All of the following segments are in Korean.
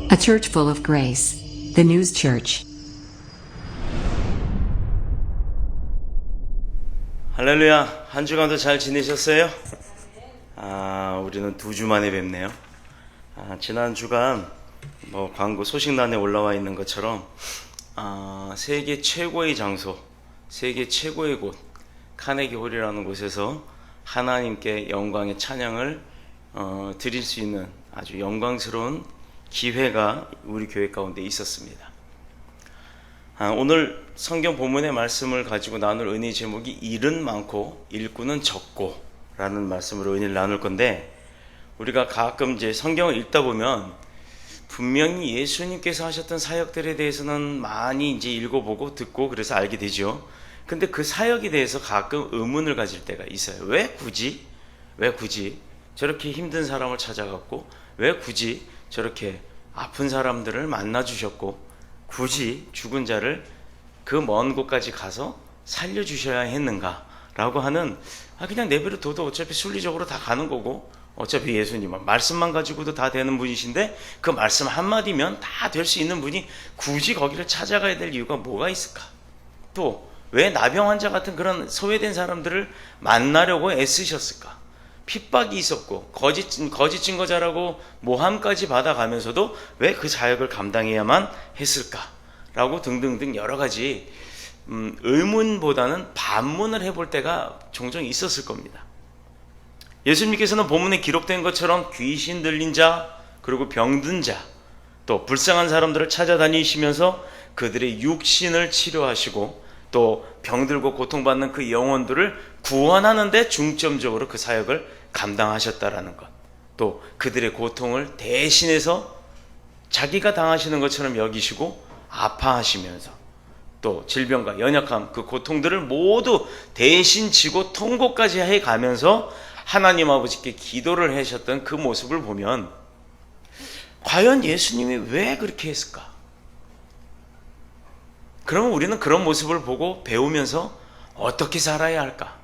A church full of grace. The News Church. 할렐루야. 한 주간도 잘 지내셨어요? 우리는 2주 만에 뵙네요. 지난 주간 광고 소식란에 올라와 있는 것처럼 세계 최고의 장소, 세계 최고의 곳 카네기 홀이라는 곳에서 하나님께 영광의 찬양을 드릴 수 있는 아주 영광스러운 기회가 우리 교회 가운데 있었습니다. 오늘 성경 본문의 말씀을 가지고 나눌 은혜의 제목이 일은 많고 일꾼은 적고 라는 말씀으로 은혜를 나눌 건데, 우리가 가끔 이제 성경을 읽다 보면 분명히 예수님께서 하셨던 사역들에 대해서는 많이 이제 읽어보고 듣고 그래서 알게 되죠. 근데 그 사역에 대해서 가끔 의문을 가질 때가 있어요. 왜 굳이 저렇게 힘든 사람을 찾아갔고, 왜 굳이 저렇게 아픈 사람들을 만나주셨고, 굳이 죽은 자를 그 먼 곳까지 가서 살려주셔야 했는가 라고 하는, 그냥 내버려 둬도 어차피 순리적으로 다 가는 거고, 어차피 예수님은 말씀만 가지고도 다 되는 분이신데 그 말씀 한마디면 다 될 수 있는 분이 굳이 거기를 찾아가야 될 이유가 뭐가 있을까? 또 왜 나병 환자 같은 그런 소외된 사람들을 만나려고 애쓰셨을까? 핍박이 있었고 거짓 증거자라고 모함까지 받아가면서도 왜 그 사역을 감당해야만 했을까? 라고 등등등 여러 가지 의문보다는 반문을 해볼 때가 종종 있었을 겁니다. 예수님께서는 본문에 기록된 것처럼 귀신 들린 자, 그리고 병든 자, 또 불쌍한 사람들을 찾아다니시면서 그들의 육신을 치료하시고 또 병들고 고통받는 그 영혼들을 구원하는 데 중점적으로 그 사역을 감당하셨다라는 것, 또 그들의 고통을 대신해서 자기가 당하시는 것처럼 여기시고 아파하시면서 또 질병과 연약함, 그 고통들을 모두 대신 지고 통고까지 해가면서 하나님 아버지께 기도를 하셨던 그 모습을 보면 과연 예수님이 왜 그렇게 했을까? 그러면 우리는 그런 모습을 보고 배우면서 어떻게 살아야 할까?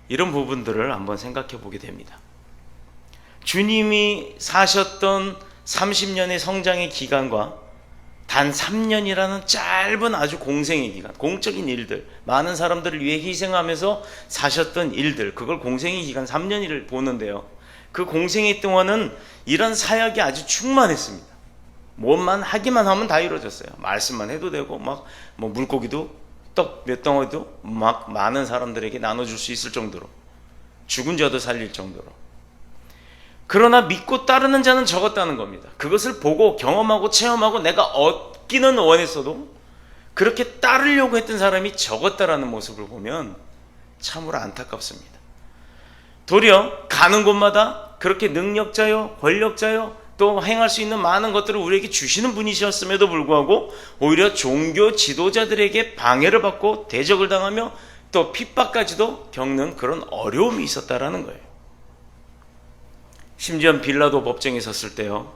이런 부분들을 한번 생각해 보게 됩니다. 주님이 사셨던 30년의 성장의 기간과 단 3년이라는 짧은 아주 공생의 기간, 공적인 일들, 많은 사람들을 위해 희생하면서 사셨던 일들, 그걸 공생의 기간 3년을 보는데요. 그 공생의 동안은 이런 사역이 아주 충만했습니다. 뭐만 하기만 하면 다 이루어졌어요. 말씀만 해도 되고, 물고기도 떡 몇 덩어리도 막 많은 사람들에게 나눠줄 수 있을 정도로, 죽은 자도 살릴 정도로. 그러나 믿고 따르는 자는 적었다는 겁니다. 그것을 보고 경험하고 체험하고 내가 얻기는 원했어도 그렇게 따르려고 했던 사람이 적었다라는 모습을 보면 참으로 안타깝습니다. 도리어 가는 곳마다 그렇게 능력자요, 권력자요, 또 행할 수 있는 많은 것들을 우리에게 주시는 분이셨음에도 불구하고 오히려 종교 지도자들에게 방해를 받고 대적을 당하며 또 핍박까지도 겪는 그런 어려움이 있었다라는 거예요. 심지어 빌라도 법정에 섰을 때요,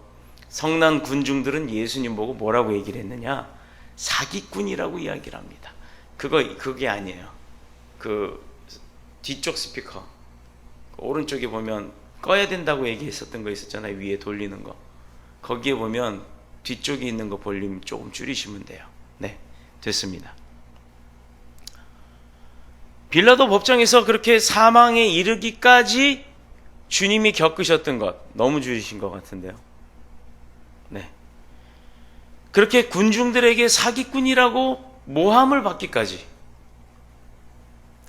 성난 군중들은 예수님 보고 뭐라고 얘기를 했느냐? 사기꾼이라고 이야기를 합니다. 그게 아니에요. 그 뒤쪽 스피커 오른쪽에 보면 꺼야 된다고 얘기했었던 거 있었잖아요. 위에 돌리는 거. 거기에 보면 뒤쪽에 있는 거 볼륨 조금 줄이시면 돼요. 네, 됐습니다. 빌라도 법정에서 그렇게 사망에 이르기까지 주님이 겪으셨던 것, 너무 줄이신 것 같은데요. 네, 그렇게 군중들에게 사기꾼이라고 모함을 받기까지.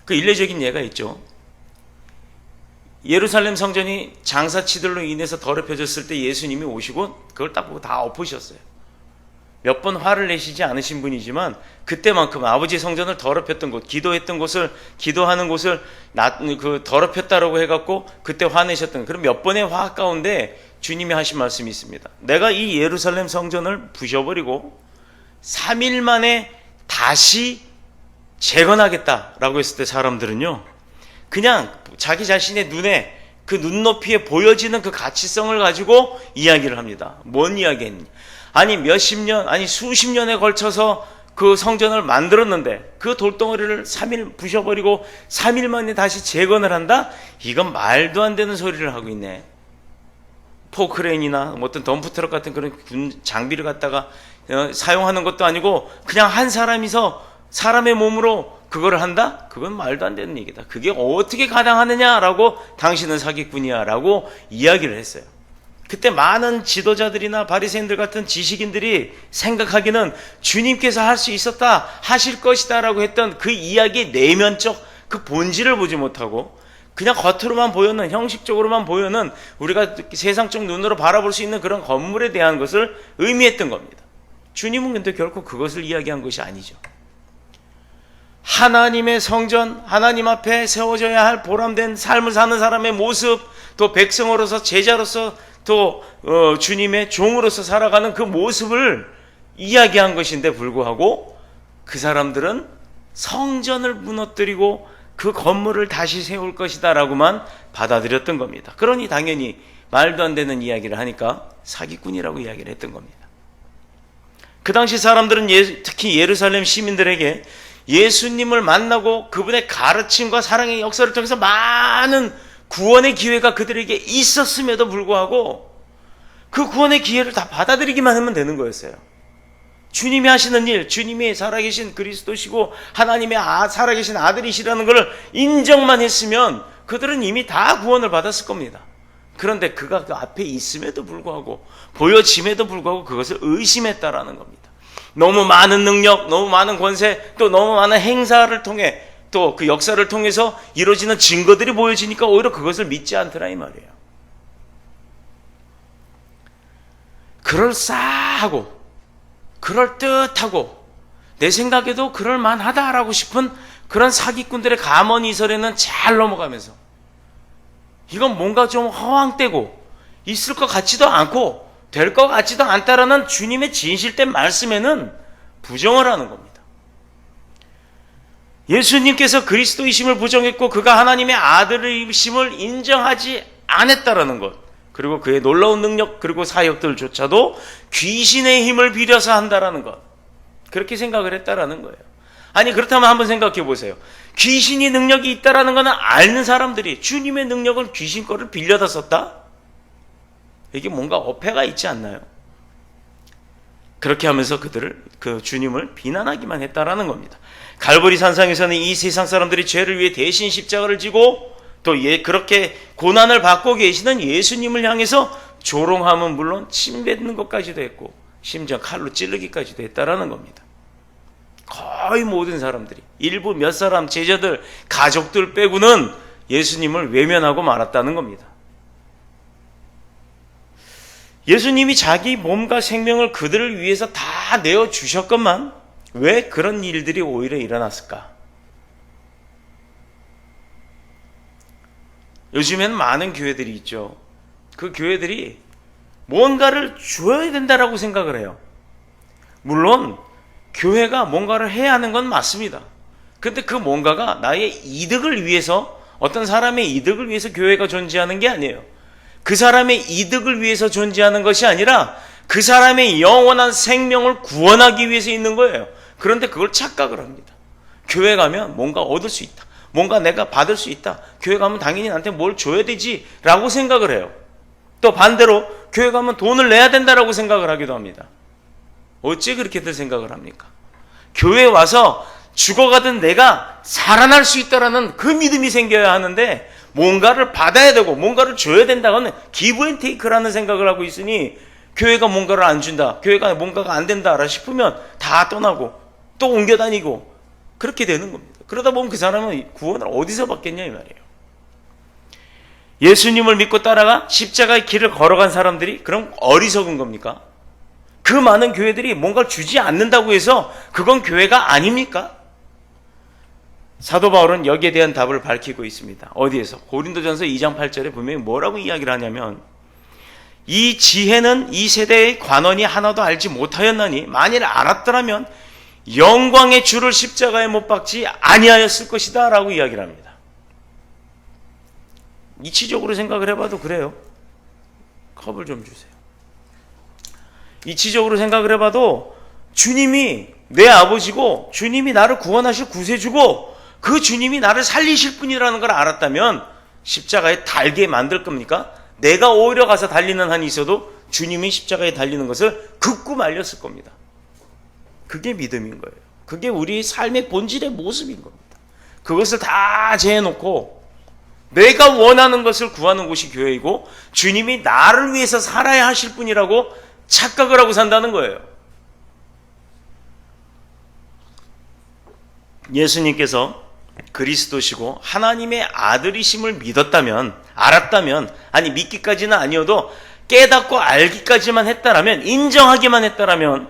그 일례적인 예가 있죠. 예루살렘 성전이 장사치들로 인해서 더럽혀졌을 때 예수님이 오시고 그걸 딱 보고 다 엎으셨어요. 몇 번 화를 내시지 않으신 분이지만 그때만큼 아버지 성전을 더럽혔던 곳, 기도하는 곳을 더럽혔다라고 해갖고 그때 화내셨던, 그럼 몇 번의 화 가운데 주님이 하신 말씀이 있습니다. 내가 이 예루살렘 성전을 부셔버리고 3일 만에 다시 재건하겠다라고 했을 때 사람들은요, 그냥 자기 자신의 눈에 그 눈높이에 보여지는 그 가치성을 가지고 이야기를 합니다. 뭔 이야기했냐? 아니 몇십 년, 아니 수십 년에 걸쳐서 그 성전을 만들었는데 그 돌덩어리를 3일 부셔버리고 3일 만에 다시 재건을 한다? 이건 말도 안 되는 소리를 하고 있네. 포크레인이나 어떤 덤프트럭 같은 그런 장비를 갖다가 사용하는 것도 아니고 그냥 한 사람이서 사람의 몸으로 그거를 한다? 그건 말도 안 되는 얘기다. 그게 어떻게 가능하느냐라고 당신은 사기꾼이야 라고 이야기를 했어요. 그때 많은 지도자들이나 바리새인들 같은 지식인들이 생각하기는 주님께서 할 수 있었다, 하실 것이다 라고 했던 그 이야기의 내면적 그 본질을 보지 못하고 그냥 겉으로만 보여는, 형식적으로만 보여는 우리가 세상적 눈으로 바라볼 수 있는 그런 건물에 대한 것을 의미했던 겁니다. 주님은 근데 결코 그것을 이야기한 것이 아니죠. 하나님의 성전, 하나님 앞에 세워져야 할 보람된 삶을 사는 사람의 모습, 또 백성으로서, 제자로서, 또 주님의 종으로서 살아가는 그 모습을 이야기한 것인데 불구하고 그 사람들은 성전을 무너뜨리고 그 건물을 다시 세울 것이다 라고만 받아들였던 겁니다. 그러니 당연히 말도 안 되는 이야기를 하니까 사기꾼이라고 이야기를 했던 겁니다. 그 당시 사람들은 특히 예루살렘 시민들에게 예수님을 만나고 그분의 가르침과 사랑의 역사를 통해서 많은 구원의 기회가 그들에게 있었음에도 불구하고 그 구원의 기회를 다 받아들이기만 하면 되는 거였어요. 주님이 하시는 일, 주님이 살아계신 그리스도시고 하나님의 살아계신 아들이시라는 것을 인정만 했으면 그들은 이미 다 구원을 받았을 겁니다. 그런데 그가 그 앞에 있음에도 불구하고, 보여짐에도 불구하고 그것을 의심했다라는 겁니다. 너무 많은 능력, 너무 많은 권세, 또 너무 많은 행사를 통해, 또 그 역사를 통해서 이루어지는 증거들이 보여지니까 오히려 그것을 믿지 않더라 이 말이에요. 그럴싸하고 그럴듯하고 내 생각에도 그럴만하다라고 싶은 그런 사기꾼들의 감언이설에는 잘 넘어가면서 이건 뭔가 좀 허황되고 있을 것 같지도 않고 될 것 같지도 않다라는 주님의 진실된 말씀에는 부정을 하는 겁니다. 예수님께서 그리스도이심을 부정했고 그가 하나님의 아들이심을 인정하지 않았다라는 것, 그리고 그의 놀라운 능력, 그리고 사역들조차도 귀신의 힘을 빌려서 한다라는 것, 그렇게 생각을 했다라는 거예요. 아니 그렇다면 한번 생각해 보세요. 귀신이 능력이 있다라는 것은 아는 사람들이 주님의 능력을 귀신 거를 빌려다 썼다? 이게 뭔가 어폐가 있지 않나요? 그렇게 하면서 그 주님을 비난하기만 했다라는 겁니다. 갈보리 산상에서는 이 세상 사람들이 죄를 위해 대신 십자가를 지고 또 그렇게 고난을 받고 계시는 예수님을 향해서 조롱함은 물론 침뱉는 것까지도 했고 심지어 칼로 찌르기까지도 했다라는 겁니다. 거의 모든 사람들이, 일부 몇 사람 제자들, 가족들 빼고는 예수님을 외면하고 말았다는 겁니다. 예수님이 자기 몸과 생명을 그들을 위해서 다 내어주셨건만 왜 그런 일들이 오히려 일어났을까? 요즘엔 많은 교회들이 있죠. 그 교회들이 뭔가를 줘야 된다라고 생각을 해요. 물론 교회가 뭔가를 해야 하는 건 맞습니다. 근데 그 뭔가가 나의 이득을 위해서, 어떤 사람의 이득을 위해서 교회가 존재하는 게 아니에요. 그 사람의 이득을 위해서 존재하는 것이 아니라 그 사람의 영원한 생명을 구원하기 위해서 있는 거예요. 그런데 그걸 착각을 합니다. 교회 가면 뭔가 얻을 수 있다, 뭔가 내가 받을 수 있다, 교회 가면 당연히 나한테 뭘 줘야 되지 라고 생각을 해요. 또 반대로 교회 가면 돈을 내야 된다라고 생각을 하기도 합니다. 어찌 그렇게들 생각을 합니까? 교회에 와서 죽어가던 내가 살아날 수 있다라는 그 믿음이 생겨야 하는데 뭔가를 받아야 되고 뭔가를 줘야 된다고는 기브 앤 테이크라는 생각을 하고 있으니 교회가 뭔가를 안 준다, 교회가 뭔가가 안 된다라 싶으면 다 떠나고 또 옮겨 다니고 그렇게 되는 겁니다. 그러다 보면 그 사람은 구원을 어디서 받겠냐 이 말이에요. 예수님을 믿고 따라가 십자가의 길을 걸어간 사람들이 그럼 어리석은 겁니까? 그 많은 교회들이 뭔가를 주지 않는다고 해서 그건 교회가 아닙니까? 사도 바울은 여기에 대한 답을 밝히고 있습니다. 어디에서? 고린도전서 2장 8절에 분명히 뭐라고 이야기를 하냐면, 이 지혜는 이 세대의 관원이 하나도 알지 못하였나니 만일 알았더라면 영광의 주를 십자가에 못 박지 아니하였을 것이다 라고 이야기를 합니다. 이치적으로 생각을 해봐도 그래요. 컵을 좀 주세요. 이치적으로 생각을 해봐도 주님이 내 아버지고 주님이 나를 구원하실 구세주고 그 주님이 나를 살리실 분이라는 걸 알았다면 십자가에 달게 만들 겁니까? 내가 오히려 가서 달리는 한이 있어도 주님이 십자가에 달리는 것을 극구 말렸을 겁니다. 그게 믿음인 거예요. 그게 우리 삶의 본질의 모습인 겁니다. 그것을 다 제해놓고 내가 원하는 것을 구하는 곳이 교회이고 주님이 나를 위해서 살아야 하실 분이라고 착각을 하고 산다는 거예요. 예수님께서 그리스도시고 하나님의 아들이심을 믿었다면, 알았다면, 아니 믿기까지는 아니어도 깨닫고 알기까지만 했다라면, 인정하기만 했다라면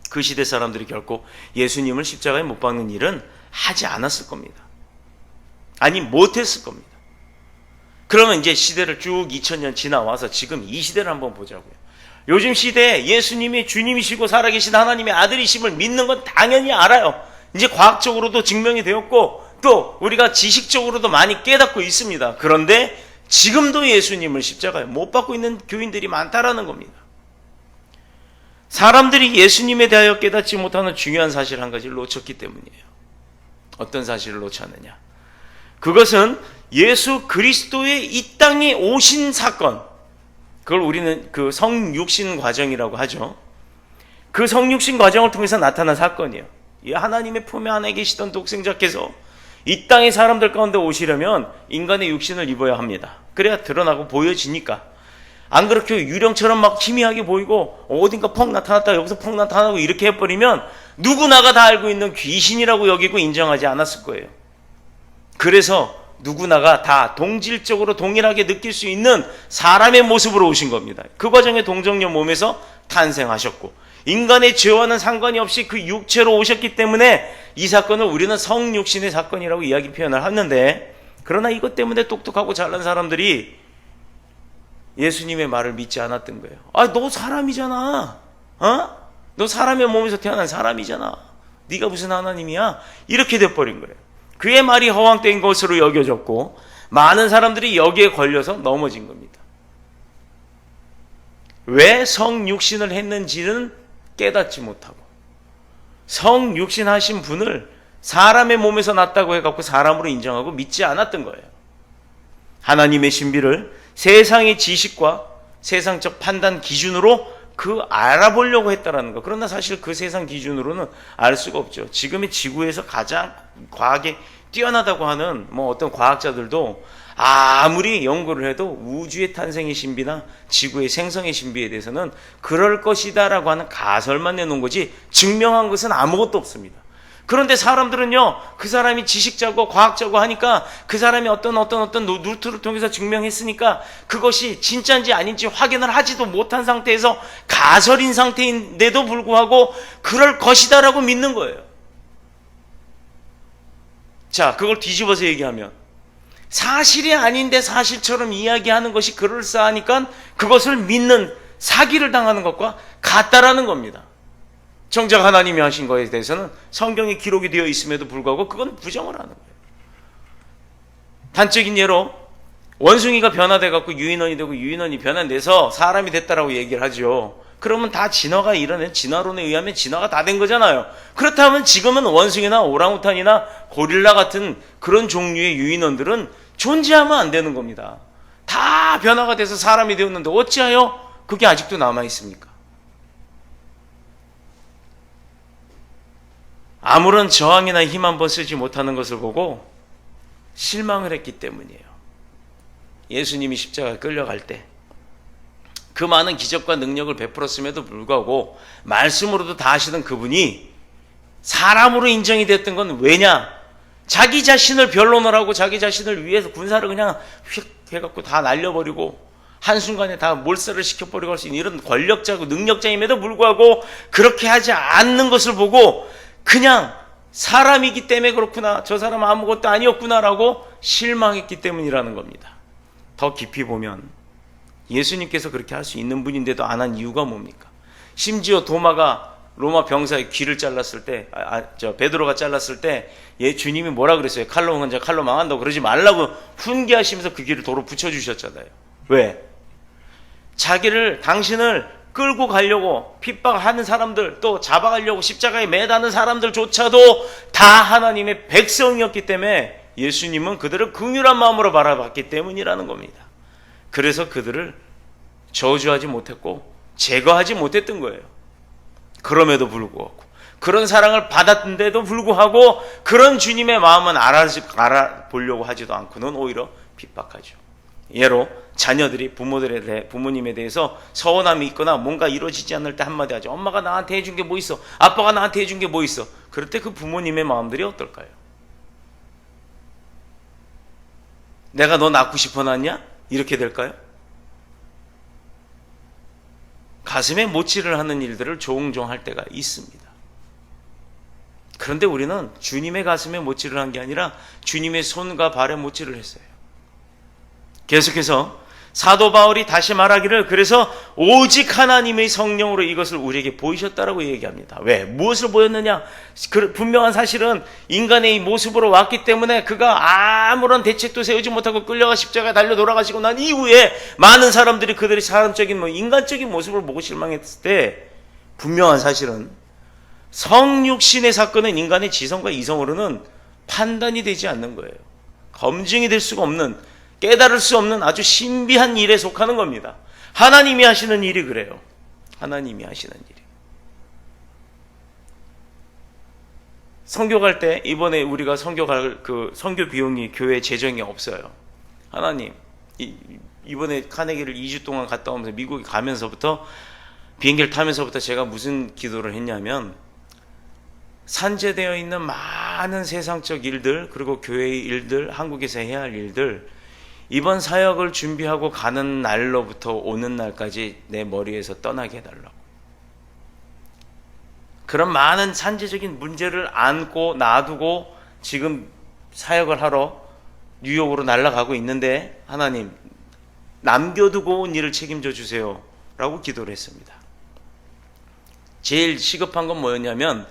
그 시대 사람들이 결코 예수님을 십자가에 못 박는 일은 하지 않았을 겁니다. 아니 못했을 겁니다. 그러면 이제 시대를 쭉 2000년 지나와서 지금 이 시대를 한번 보자고요. 요즘 시대에 예수님이 주님이시고 살아계신 하나님의 아들이심을 믿는 건 당연히 알아요. 이제 과학적으로도 증명이 되었고 또 우리가 지식적으로도 많이 깨닫고 있습니다. 그런데 지금도 예수님을 십자가에 못 박고 있는 교인들이 많다라는 겁니다. 사람들이 예수님에 대하여 깨닫지 못하는 중요한 사실 한 가지를 놓쳤기 때문이에요. 어떤 사실을 놓쳤느냐? 그것은 예수 그리스도의 이 땅에 오신 사건, 그걸 우리는 그 성육신 과정이라고 하죠. 그 성육신 과정을 통해서 나타난 사건이에요. 이 하나님의 품에 안에 계시던 독생자께서 이 땅의 사람들 가운데 오시려면 인간의 육신을 입어야 합니다. 그래야 드러나고 보여지니까. 안 그렇게 유령처럼 막 희미하게 보이고 어딘가 펑 나타났다 여기서 펑 나타나고 이렇게 해버리면 누구나가 다 알고 있는 귀신이라고 여기고 인정하지 않았을 거예요. 그래서 누구나가 다 동질적으로 동일하게 느낄 수 있는 사람의 모습으로 오신 겁니다. 그 과정에 동정녀 몸에서 탄생하셨고 인간의 죄와는 상관이 없이 그 육체로 오셨기 때문에 이 사건을 우리는 성육신의 사건이라고 이야기 표현을 하는데, 그러나 이것 때문에 똑똑하고 잘난 사람들이 예수님의 말을 믿지 않았던 거예요. 아, 너 사람이잖아. 너 사람의 몸에서 태어난 사람이잖아. 네가 무슨 하나님이야? 이렇게 돼버린 거예요. 그의 말이 허황된 것으로 여겨졌고 많은 사람들이 여기에 걸려서 넘어진 겁니다. 왜 성육신을 했는지는 깨닫지 못하고 성육신 하신 분을 사람의 몸에서 났다고 해갖고 사람으로 인정하고 믿지 않았던 거예요. 하나님의 신비를 세상의 지식과 세상적 판단 기준으로 알아보려고 했다라는 거. 그러나 사실 그 세상 기준으로는 알 수가 없죠. 지금의 지구에서 가장 과학에 뛰어나다고 하는 어떤 과학자들도 아무리 연구를 해도 우주의 탄생의 신비나 지구의 생성의 신비에 대해서는 그럴 것이다라고 하는 가설만 내놓은 거지 증명한 것은 아무것도 없습니다. 그런데 사람들은요, 그 사람이 지식자고 과학자고 하니까 그 사람이 어떤 루트를 통해서 증명했으니까 그것이 진짜인지 아닌지 확인을 하지도 못한 상태에서 가설인 상태인데도 불구하고 그럴 것이다라고 믿는 거예요. 자, 그걸 뒤집어서 얘기하면 사실이 아닌데 사실처럼 이야기하는 것이 그럴싸하니까 그것을 믿는, 사기를 당하는 것과 같다라는 겁니다. 정작 하나님이 하신 것에 대해서는 성경에 기록이 되어 있음에도 불구하고 그건 부정을 하는 거예요. 단적인 예로 원숭이가 변화돼갖고 유인원이 되고 유인원이 변화돼서 사람이 됐다라고 얘기를 하죠. 그러면 다 진화가 일어난, 진화론에 의하면 진화가 다 된 거잖아요. 그렇다면 지금은 원숭이나 오랑우탄이나 고릴라 같은 그런 종류의 유인원들은 존재하면 안 되는 겁니다. 다 변화가 돼서 사람이 되었는데 어찌하여 그게 아직도 남아있습니까? 아무런 저항이나 힘 한번 쓰지 못하는 것을 보고 실망을 했기 때문이에요. 예수님이 십자가에 끌려갈 때 그 많은 기적과 능력을 베풀었음에도 불구하고 말씀으로도 다 하시던 그분이 사람으로 인정이 됐던 건 왜냐? 자기 자신을 변론을 하고 자기 자신을 위해서 군사를 그냥 휙 해갖고 다 날려버리고 한순간에 다 몰살을 시켜버리고 할 수 있는 이런 권력자고 능력자임에도 불구하고 그렇게 하지 않는 것을 보고 그냥 사람이기 때문에 그렇구나, 저 사람은 아무것도 아니었구나라고 실망했기 때문이라는 겁니다. 더 깊이 보면 예수님께서 그렇게 할 수 있는 분인데도 안 한 이유가 뭡니까? 심지어 도마가 로마 병사의 귀를 잘랐을 때, 베드로가 잘랐을 때 주님이 뭐라 그랬어요? 칼로 혼자 칼로 망한다고 그러지 말라고 훈계하시면서 그 귀를 도로 붙여주셨잖아요. 왜? 당신을 끌고 가려고 핍박하는 사람들, 또 잡아가려고 십자가에 매다는 사람들조차도 다 하나님의 백성이었기 때문에 예수님은 그들을 긍휼한 마음으로 바라봤기 때문이라는 겁니다. 그래서 그들을 저주하지 못했고 제거하지 못했던 거예요. 그럼에도 불구하고 그런 사랑을 받았는데도 불구하고 그런 주님의 마음은 알아보려고 하지도 않고는 오히려 핍박하죠. 예로 자녀들이 부모님에 대해서 서운함이 있거나 뭔가 이루어지지 않을 때 한마디 하죠. 엄마가 나한테 해준 게 뭐 있어? 아빠가 나한테 해준 게 뭐 있어? 그럴 때 그 부모님의 마음들이 어떨까요? 내가 너 낳고 싶어 놨냐? 이렇게 될까요? 가슴에 못질을 하는 일들을 종종 할 때가 있습니다. 그런데 우리는 주님의 가슴에 못질을 한 게 아니라 주님의 손과 발에 못질을 했어요. 계속해서 사도 바울이 다시 말하기를 그래서 오직 하나님의 성령으로 이것을 우리에게 보이셨다라고 얘기합니다. 왜? 무엇을 보였느냐? 분명한 사실은 인간의 이 모습으로 왔기 때문에 그가 아무런 대책도 세우지 못하고 끌려가 십자가에 달려 돌아가시고 난 이후에 많은 사람들이 그들의 사람적인 인간적인 모습을 보고 실망했을 때 분명한 사실은 성육신의 사건은 인간의 지성과 이성으로는 판단이 되지 않는 거예요. 검증이 될 수가 없는, 깨달을 수 없는 아주 신비한 일에 속하는 겁니다. 하나님이 하시는 일이 그래요. 하나님이 하시는 일이. 선교 갈 때 이번에 우리가 선교 갈 그 선교 비용이 교회 재정이 없어요. 하나님, 이번에 카네기를 2주 동안 갔다 오면서 미국에 가면서부터 비행기를 타면서부터 제가 무슨 기도를 했냐면 산재되어 있는 많은 세상적 일들 그리고 교회의 일들, 한국에서 해야 할 일들 이번 사역을 준비하고 가는 날로부터 오는 날까지 내 머리에서 떠나게 해달라고. 그런 많은 산재적인 문제를 안고 놔두고 지금 사역을 하러 뉴욕으로 날아가고 있는데 하나님 남겨두고 온 일을 책임져 주세요 라고 기도를 했습니다. 제일 시급한 건 뭐였냐면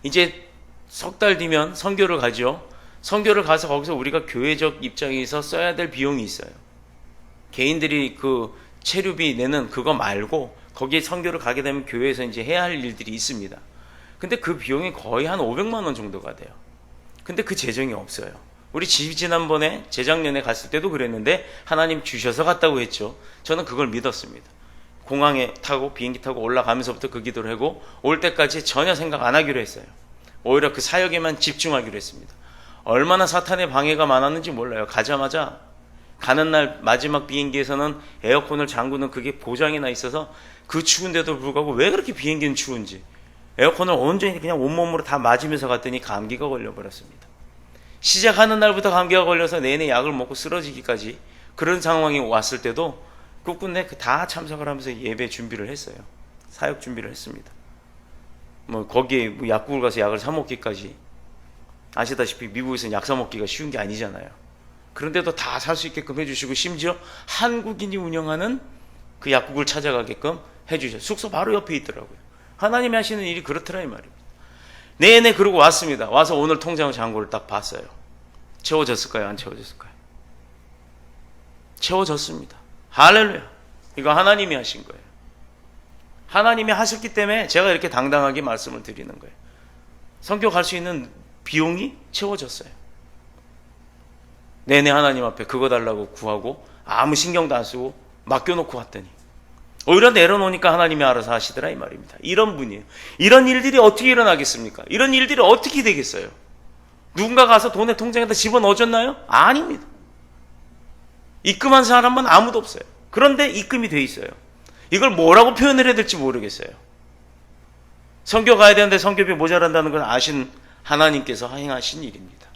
이제 석 달 뒤면 선교를 가죠. 선교를 가서 거기서 우리가 교회적 입장에서 써야 될 비용이 있어요. 개인들이 그 체류비 내는 그거 말고 거기에 선교를 가게 되면 교회에서 이제 해야 할 일들이 있습니다. 근데 그 비용이 거의 한 500만 원 정도가 돼요. 근데 그 재정이 없어요. 우리 지난번에 재작년에 갔을 때도 그랬는데 하나님 주셔서 갔다고 했죠. 저는 그걸 믿었습니다. 공항에 타고 비행기 타고 올라가면서부터 그 기도를 하고 올 때까지 전혀 생각 안 하기로 했어요. 오히려 그 사역에만 집중하기로 했습니다. 얼마나 사탄의 방해가 많았는지 몰라요. 가자마자 가는 날 마지막 비행기에서는 에어컨을 잠그는 그게 보장이 나 있어서 그 추운데도 불구하고 왜 그렇게 비행기는 추운지 에어컨을 온전히 그냥 온몸으로 다 맞으면서 갔더니 감기가 걸려버렸습니다. 시작하는 날부터 감기가 걸려서 내내 약을 먹고 쓰러지기까지 그런 상황이 왔을 때도 끝끝내 다 참석을 하면서 예배 준비를 했어요. 사역 준비를 했습니다. 거기에 약국을 가서 약을 사 먹기까지. 아시다시피 미국에서는 약 사 먹기가 쉬운 게 아니잖아요. 그런데도 다 살 수 있게끔 해주시고 심지어 한국인이 운영하는 그 약국을 찾아가게끔 해주셔요. 숙소 바로 옆에 있더라고요. 하나님이 하시는 일이 그렇더라 이 말입니다. 내내 그러고 왔습니다. 와서 오늘 통장 잔고를 딱 봤어요. 채워졌을까요? 안 채워졌을까요? 채워졌습니다. 할렐루야. 이거 하나님이 하신 거예요. 하나님이 하셨기 때문에 제가 이렇게 당당하게 말씀을 드리는 거예요. 선교 갈 수 있는 비용이 채워졌어요. 내내 하나님 앞에 그거 달라고 구하고 아무 신경도 안 쓰고 맡겨놓고 왔더니 오히려 내려놓으니까 하나님이 알아서 하시더라 이 말입니다. 이런 분이에요. 이런 일들이 어떻게 일어나겠습니까? 이런 일들이 어떻게 되겠어요? 누군가 가서 돈에 통장에다 집어넣어줬나요? 아닙니다. 입금한 사람은 아무도 없어요. 그런데 입금이 돼 있어요. 이걸 뭐라고 표현을 해야 될지 모르겠어요. 선교 가야 되는데 선교비 모자란다는 걸 아신 하나님께서 행하신 일입니다.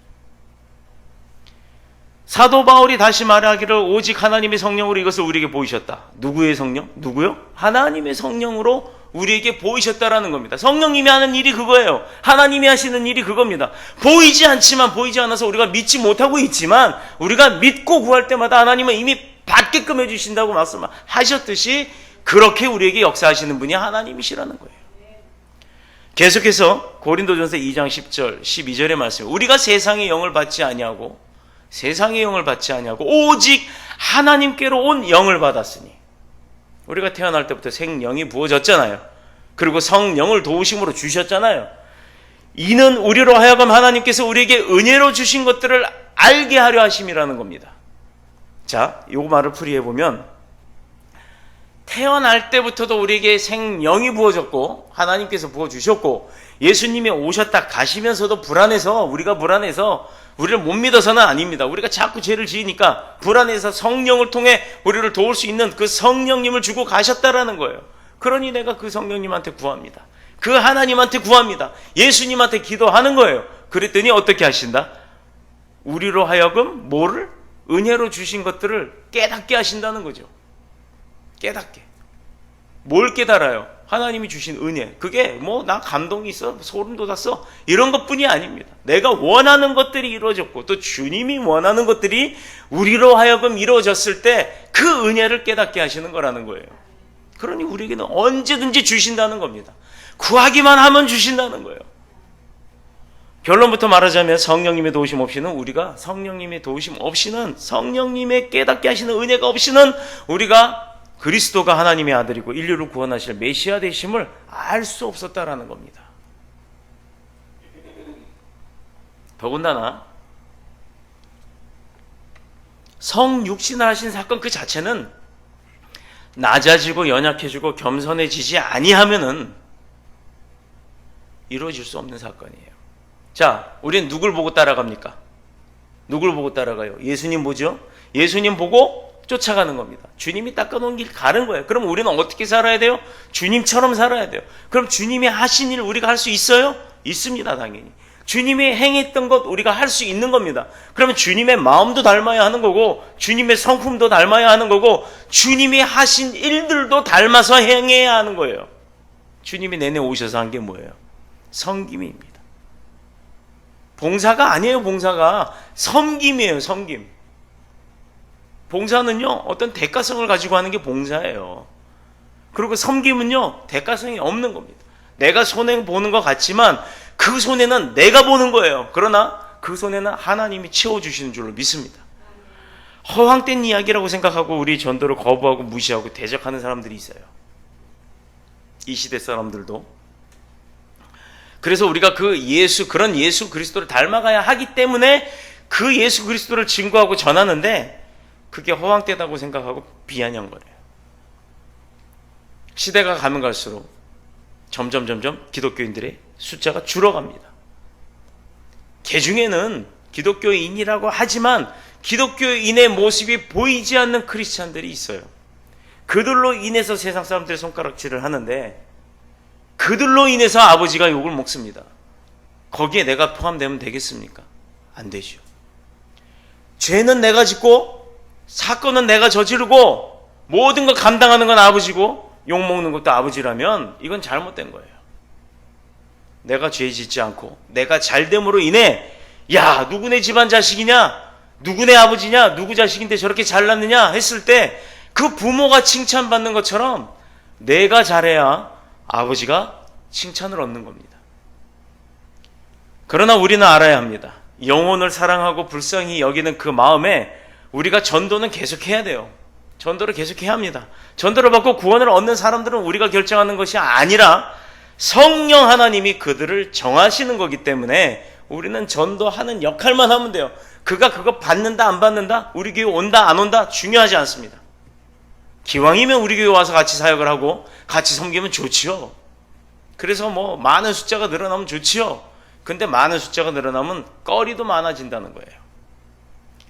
사도 바울이 다시 말하기를 오직 하나님의 성령으로 이것을 우리에게 보이셨다. 누구의 성령? 누구요? 하나님의 성령으로 우리에게 보이셨다라는 겁니다. 성령님이 하는 일이 그거예요. 하나님이 하시는 일이 그겁니다. 보이지 않지만 보이지 않아서 우리가 믿지 못하고 있지만 우리가 믿고 구할 때마다 하나님은 이미 받게끔 해주신다고 말씀하셨듯이 그렇게 우리에게 역사하시는 분이 하나님이시라는 거예요. 계속해서 고린도전서 2장 10절 12절의 말씀, 우리가 세상의 영을 받지 아니하고 세상의 영을 받지 아니하고 오직 하나님께로 온 영을 받았으니, 우리가 태어날 때부터 생영이 부어졌잖아요. 그리고 성령을 도우심으로 주셨잖아요. 이는 우리로 하여금 하나님께서 우리에게 은혜로 주신 것들을 알게 하려 하심이라는 겁니다. 자, 이 말을 풀이해보면 태어날 때부터도 우리에게 생명이 부어졌고 하나님께서 부어주셨고 예수님이 오셨다 가시면서도 우리가 불안해서 우리를 못 믿어서는 아닙니다. 우리가 자꾸 죄를 지으니까 불안해서 성령을 통해 우리를 도울 수 있는 그 성령님을 주고 가셨다라는 거예요. 그러니 내가 그 성령님한테 구합니다. 그 하나님한테 구합니다. 예수님한테 기도하는 거예요. 그랬더니 어떻게 하신다? 우리로 하여금 뭐를? 은혜로 주신 것들을 깨닫게 하신다는 거죠. 깨닫게. 뭘 깨달아요? 하나님이 주신 은혜. 그게 나 감동이 있어, 소름 돋았어, 이런 것뿐이 아닙니다. 내가 원하는 것들이 이루어졌고 또 주님이 원하는 것들이 우리로 하여금 이루어졌을 때 그 은혜를 깨닫게 하시는 거라는 거예요. 그러니 우리에게는 언제든지 주신다는 겁니다. 구하기만 하면 주신다는 거예요. 결론부터 말하자면 성령님의 도우심 없이는 성령님의 깨닫게 하시는 은혜가 없이는 우리가 그리스도가 하나님의 아들이고 인류를 구원하실 메시아 되심을 알 수 없었다라는 겁니다. 더군다나 성육신을 하신 사건 그 자체는 낮아지고 연약해지고 겸손해지지 아니하면은 이루어질 수 없는 사건이에요. 자, 우리는 누굴 보고 따라갑니까? 누굴 보고 따라가요? 예수님 보죠? 예수님 보고 쫓아가는 겁니다. 주님이 닦아놓은 길 가는 거예요. 그럼 우리는 어떻게 살아야 돼요? 주님처럼 살아야 돼요. 그럼 주님이 하신 일 우리가 할 수 있어요? 있습니다, 당연히. 주님이 행했던 것 우리가 할 수 있는 겁니다. 그러면 주님의 마음도 닮아야 하는 거고 주님의 성품도 닮아야 하는 거고 주님이 하신 일들도 닮아서 행해야 하는 거예요. 주님이 내내 오셔서 한 게 뭐예요? 섬김입니다. 봉사가 아니에요. 봉사가 섬김이에요. 섬김. 봉사는요, 어떤 대가성을 가지고 하는 게 봉사예요. 그리고 섬김은요, 대가성이 없는 겁니다. 내가 손해 보는 것 같지만 그 손해는 내가 보는 거예요. 그러나 그 손해는 하나님이 채워주시는 줄로 믿습니다. 허황된 이야기라고 생각하고 우리 전도를 거부하고 무시하고 대적하는 사람들이 있어요. 이 시대 사람들도. 그래서 우리가 그런 예수 그리스도를 닮아가야 하기 때문에 그 예수 그리스도를 증거하고 전하는데 그게 허황되다고 생각하고 비아냥 거예요. 시대가 가면 갈수록 점점 기독교인들의 숫자가 줄어갑니다. 개중에는 기독교인이라고 하지만 기독교인의 모습이 보이지 않는 크리스찬들이 있어요. 그들로 인해서 세상 사람들의 손가락질을 하는데 그들로 인해서 아버지가 욕을 먹습니다. 거기에 내가 포함되면 되겠습니까? 안 되죠. 죄는 내가 짓고 사건은 내가 저지르고 모든 걸 감당하는 건 아버지고 욕먹는 것도 아버지라면 이건 잘못된 거예요. 내가 죄 짓지 않고 내가 잘됨으로 인해 야, 누구네 집안 자식이냐? 누구네 아버지냐? 누구 자식인데 저렇게 잘났느냐? 했을 때 그 부모가 칭찬받는 것처럼 내가 잘해야 아버지가 칭찬을 얻는 겁니다. 그러나 우리는 알아야 합니다. 영혼을 사랑하고 불쌍히 여기는 그 마음에 우리가 전도는 계속해야 돼요. 전도를 계속해야 합니다. 전도를 받고 구원을 얻는 사람들은 우리가 결정하는 것이 아니라 성령 하나님이 그들을 정하시는 거기 때문에 우리는 전도하는 역할만 하면 돼요. 그거 받는다 안 받는다, 우리 교회 온다 안 온다 중요하지 않습니다. 기왕이면 우리 교회 와서 같이 사역을 하고 같이 섬기면 좋지요. 그래서 많은 숫자가 늘어나면 좋지요. 근데 많은 숫자가 늘어나면 거리도 많아진다는 거예요.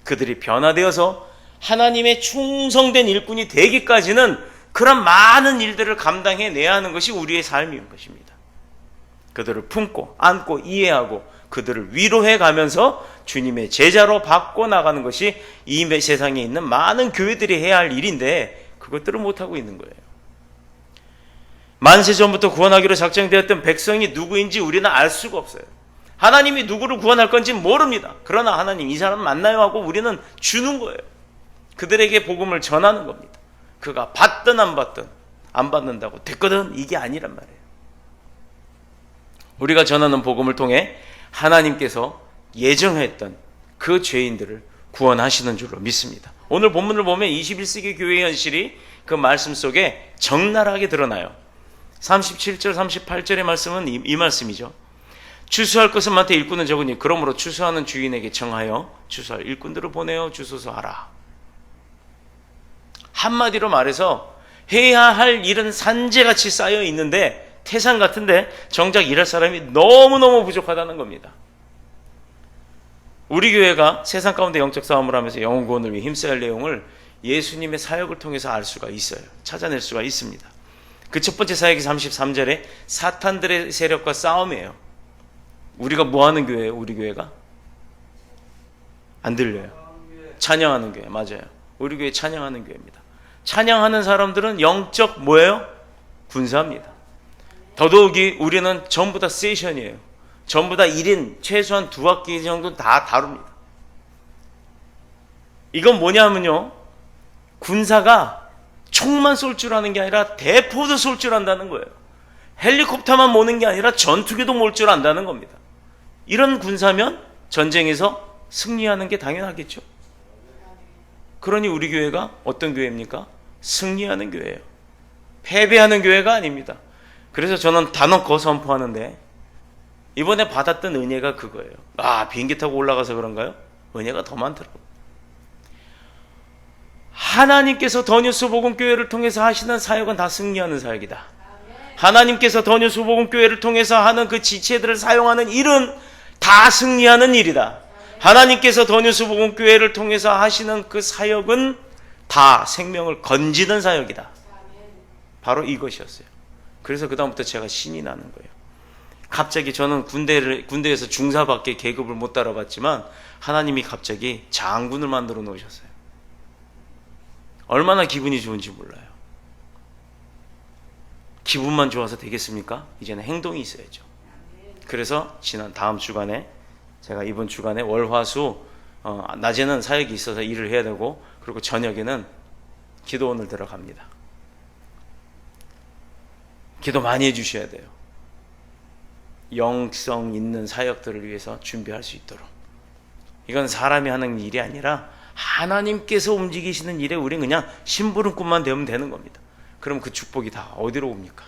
그들이 변화되어서 하나님의 충성된 일꾼이 되기까지는 그런 많은 일들을 감당해내야 하는 것이 우리의 삶인 것입니다. 그들을 품고 안고 이해하고 그들을 위로해 가면서 주님의 제자로 바꿔 나가는 것이 이 세상에 있는 많은 교회들이 해야 할 일인데 그것들을 못하고 있는 거예요. 만세전부터 구원하기로 작정되었던 백성이 누구인지 우리는 알 수가 없어요. 하나님이 누구를 구원할 건지 모릅니다. 그러나 하나님 이 사람 만나요 하고 우리는 주는 거예요. 그들에게 복음을 전하는 겁니다. 그가 받든 안 받든 안 받는다고 됐거든 이게 아니란 말이에요. 우리가 전하는 복음을 통해 하나님께서 예정했던 그 죄인들을 구원하시는 줄로 믿습니다. 오늘 본문을 보면 21세기 교회의 현실이 그 말씀 속에 적나라하게 드러나요. 37절 38절의 말씀은 이 말씀이죠. 추수할 것은 많되 일꾼은 적으니 그러므로 추수하는 주인에게 청하여 추수할 일꾼들을 보내어 주소서 하라. 한마디로 말해서 해야 할 일은 산재같이 쌓여 있는데, 태산 같은데 정작 일할 사람이 너무너무 부족하다는 겁니다. 우리 교회가 세상 가운데 영적 싸움을 하면서 영혼 구원을 위해 힘써야 할 내용을 예수님의 사역을 통해서 알 수가 있어요. 찾아낼 수가 있습니다. 그 첫 번째 사역이 33절에 사탄들의 세력과 싸움이에요. 우리가 뭐 하는 교회예요? 우리 교회가? 안 들려요. 찬양하는 교회. 맞아요. 우리 교회 찬양하는 교회입니다. 찬양하는 사람들은 영적 뭐예요? 군사입니다. 더더욱이 우리는 전부 다 세션이에요. 전부 다 1인 최소한 2학기 정도 다 다룹니다. 이건 뭐냐면요, 군사가 총만 쏠 줄 아는 게 아니라 대포도 쏠 줄 안다는 거예요. 헬리콥터만 모는 게 아니라 전투기도 몰 줄 안다는 겁니다. 이런 군사면 전쟁에서 승리하는 게 당연하겠죠. 그러니 우리 교회가 어떤 교회입니까? 승리하는 교회예요. 패배하는 교회가 아닙니다. 그래서 저는 단언코 선포하는데, 이번에 받았던 은혜가 그거예요. 비행기 타고 올라가서 그런가요? 은혜가 더 많더라고요. 하나님께서 더뉴스 복음교회를 통해서 하시는 사역은 다 승리하는 사역이다. 하나님께서 더뉴스 복음교회를 통해서 하는 그 지체들을 사용하는 일은 다 승리하는 일이다. 하나님께서 더뉴스 복음교회를 통해서 하시는 그 사역은 다 생명을 건지는 사역이다. 바로 이것이었어요. 그래서 그 다음부터 제가 신이 나는 거예요. 갑자기 저는 군대에서 중사밖에 계급을 못 따라봤지만 하나님이 갑자기 장군을 만들어 놓으셨어요. 얼마나 기분이 좋은지 몰라요. 기분만 좋아서 되겠습니까? 이제는 행동이 있어야죠. 그래서 다음 주간에, 제가 이번 주간에 월화수 낮에는 사역이 있어서 일을 해야 되고, 그리고 저녁에는 기도원을 들어갑니다. 기도 많이 해주셔야 돼요. 영성 있는 사역들을 위해서 준비할 수 있도록. 이건 사람이 하는 일이 아니라 하나님께서 움직이시는 일에 우리는 그냥 심부름꾼만 되면 되는 겁니다. 그럼 그 축복이 다 어디로 옵니까?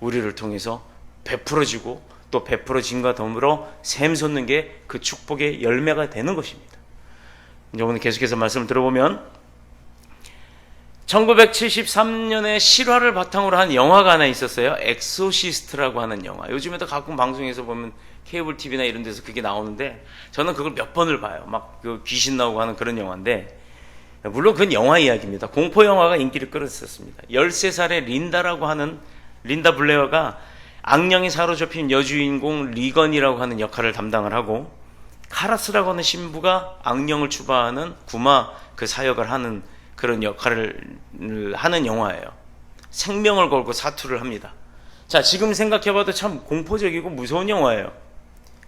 우리를 통해서 베풀어지고, 또 베풀어짐과 더불어 샘 솟는 게 그 축복의 열매가 되는 것입니다. 이제 오늘 계속해서 말씀을 들어보면, 1973년에 실화를 바탕으로 한 영화가 하나 있었어요. 엑소시스트라고 하는 영화. 요즘에도 가끔 방송에서 보면 케이블 TV나 이런 데서 그게 나오는데, 저는 그걸 몇 번을 봐요. 막 그 귀신 나오고 하는 그런 영화인데, 물론 그건 영화 이야기입니다. 공포 영화가 인기를 끌었었습니다. 13살의 린다 블레어가 악령이 사로잡힌 여주인공 리건이라고 하는 역할을 담당을 하고, 카라스라고 하는 신부가 악령을 추방하는 구마 그 사역을 하는 그런 역할을 하는 영화예요. 생명을 걸고 사투를 합니다. 자, 지금 생각해봐도 참 공포적이고 무서운 영화예요.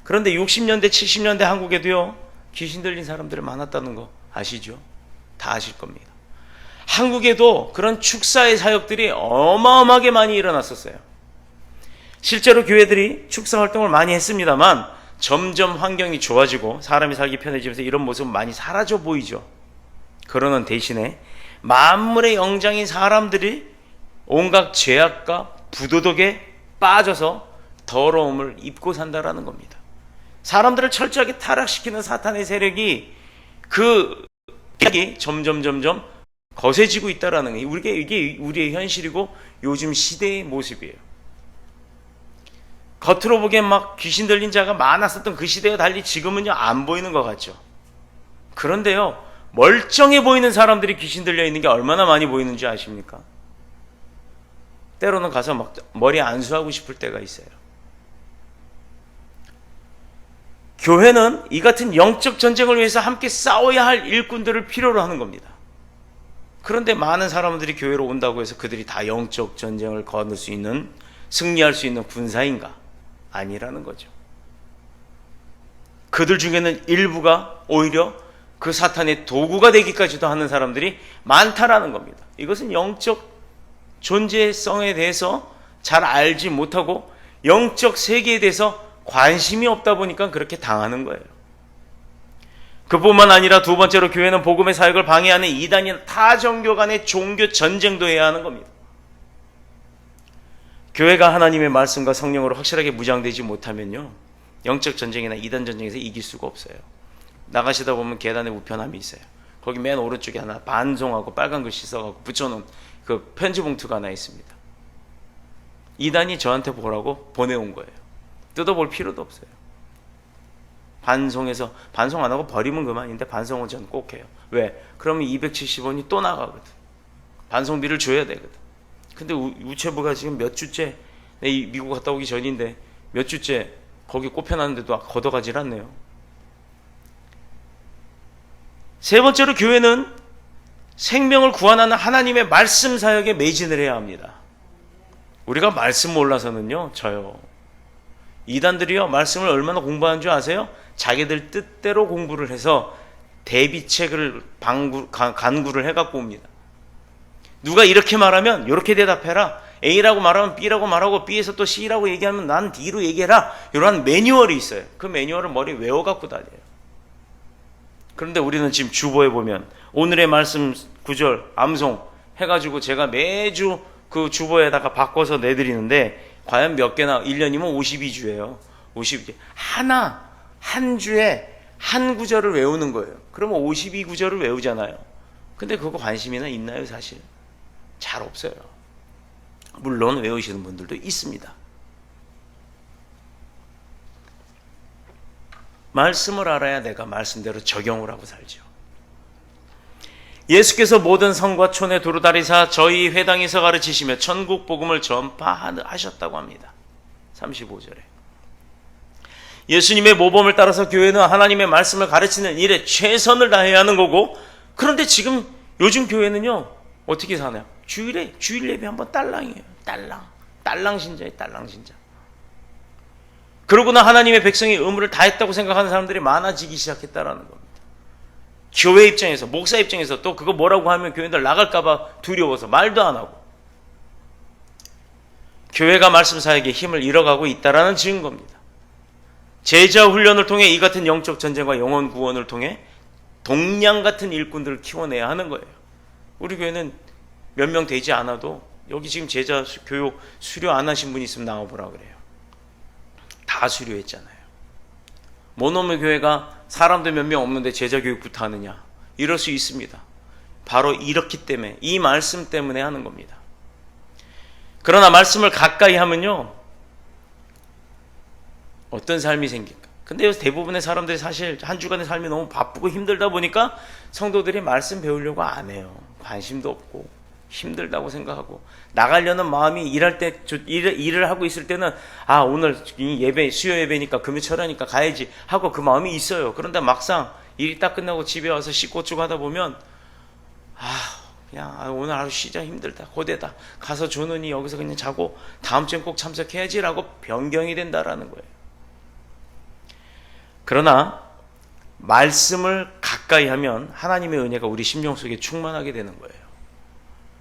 그런데 60년대 70년대 한국에도요, 귀신 들린 사람들이 많았다는 거 아시죠? 다 아실 겁니다. 한국에도 그런 축사의 사역들이 어마어마하게 많이 일어났었어요. 실제로 교회들이 축사 활동을 많이 했습니다만 점점 환경이 좋아지고 사람이 살기 편해지면서 이런 모습은 많이 사라져 보이죠. 그러는 대신에 만물의 영장인 사람들이 온갖 죄악과 부도덕에 빠져서 더러움을 입고 산다라는 겁니다. 사람들을 철저하게 타락시키는 사탄의 세력이 점점 거세지고 있다라는 거예요. 이게 우리의 현실이고 요즘 시대의 모습이에요. 겉으로 보기엔 막 귀신 들린 자가 많았었던 그 시대와 달리 지금은요 안 보이는 것 같죠. 그런데요, 멀쩡해 보이는 사람들이 귀신 들려 있는 게 얼마나 많이 보이는지 아십니까? 때로는 가서 막 머리 안수하고 싶을 때가 있어요. 교회는 이 같은 영적 전쟁을 위해서 함께 싸워야 할 일꾼들을 필요로 하는 겁니다. 그런데 많은 사람들이 교회로 온다고 해서 그들이 다 영적 전쟁을 거둘 수 있는, 승리할 수 있는 군사인가? 아니라는 거죠. 그들 중에는 일부가 오히려 그 사탄의 도구가 되기까지도 하는 사람들이 많다라는 겁니다. 이것은 영적 존재성에 대해서 잘 알지 못하고 영적 세계에 대해서 관심이 없다 보니까 그렇게 당하는 거예요. 그뿐만 아니라 두 번째로 교회는 복음의 사역을 방해하는 이단이나 타 종교 간의 종교 전쟁도 해야 하는 겁니다. 교회가 하나님의 말씀과 성령으로 확실하게 무장되지 못하면요, 영적 전쟁이나 이단 전쟁에서 이길 수가 없어요. 나가시다 보면 계단에 우편함이 있어요. 거기 맨 오른쪽에 하나 반송하고 빨간 글씨 써갖고 붙여놓은 그 편지 봉투가 하나 있습니다. 이단이 저한테 보라고 보내온 거예요. 뜯어볼 필요도 없어요. 반송 안 하고 버리면 그만인데 반송은 전 꼭 해요. 왜? 그러면 270원이 또 나가거든. 반송비를 줘야 되거든. 근데 우체부가 지금 몇 주째, 미국 갔다 오기 전인데 몇 주째 거기 꼽혀놨는데도 걷어가질 않네요. 세 번째로 교회는 생명을 구원하는 하나님의 말씀 사역에 매진을 해야 합니다. 우리가 말씀 몰라서는요, 저요. 이단들이요, 말씀을 얼마나 공부하는 줄 아세요? 자기들 뜻대로 공부를 해서 대비책을 간구를 해갖고 옵니다. 누가 이렇게 말하면 이렇게 대답해라. A라고 말하면 B라고 말하고 B에서 또 C라고 얘기하면 난 D로 얘기해라. 이런 매뉴얼이 있어요. 그 매뉴얼을 머리에 외워갖고 다녀요. 그런데 우리는 지금 주보에 보면 오늘의 말씀 구절 암송 해가지고 제가 매주 그 주보에다가 바꿔서 내드리는데 과연 몇 개나 1년이면 52주예요. 52주. 한 주에 한 구절을 외우는 거예요. 그러면 52구절을 외우잖아요. 근데 그거 관심이나 있나요, 사실? 잘 없어요. 물론 외우시는 분들도 있습니다. 말씀을 알아야 내가 말씀대로 적용을 하고 살죠. 예수께서 모든 성과 촌에 두루다니사 저희 회당에서 가르치시며 천국 복음을 전파하셨다고 합니다. 35절에. 예수님의 모범을 따라서 교회는 하나님의 말씀을 가르치는 일에 최선을 다해야 하는 거고, 그런데 지금 요즘 교회는요 어떻게 사나요? 주일 예배 한번 딸랑이에요. 딸랑 신자예요. 딸랑 신자. 그러고나 하나님의 백성이 의무를 다했다고 생각하는 사람들이 많아지기 시작했다라는 겁니다. 교회 입장에서, 목사 입장에서 또 그거 뭐라고 하면 교인들 나갈까봐 두려워서 말도 안 하고, 교회가 말씀 사역에 힘을 잃어가고 있다라는 증거입니다. 제자 훈련을 통해 이 같은 영적 전쟁과 영혼 구원을 통해 동량 같은 일꾼들을 키워내야 하는 거예요. 우리 교회는 몇 명 되지 않아도 여기 지금 제자 교육 수료 안 하신 분이 있으면 나와보라 그래요. 다 수료했잖아요. 모노미 교회가 사람들 몇 명 없는데 제자 교육부터 하느냐? 이럴 수 있습니다. 바로 이렇기 때문에, 이 말씀 때문에 하는 겁니다. 그러나 말씀을 가까이 하면요 어떤 삶이 생길까? 근데 대부분의 사람들이 사실 한 주간의 삶이 너무 바쁘고 힘들다 보니까 성도들이 말씀 배우려고 안 해요. 관심도 없고 힘들다고 생각하고, 나가려는 마음이 일할 때, 일을 하고 있을 때는 오늘 예배, 수요 예배니까 금요철하니까 가야지 하고 그 마음이 있어요. 그런데 막상 일이 딱 끝나고 집에 와서 씻고 어쩌고 하다 보면 그냥 오늘 하루 쉬자, 힘들다, 고되다, 가서 조느니 여기서 그냥 자고 다음 주엔 꼭 참석해야지라고 변경이 된다라는 거예요. 그러나 말씀을 가까이 하면 하나님의 은혜가 우리 심령 속에 충만하게 되는 거예요.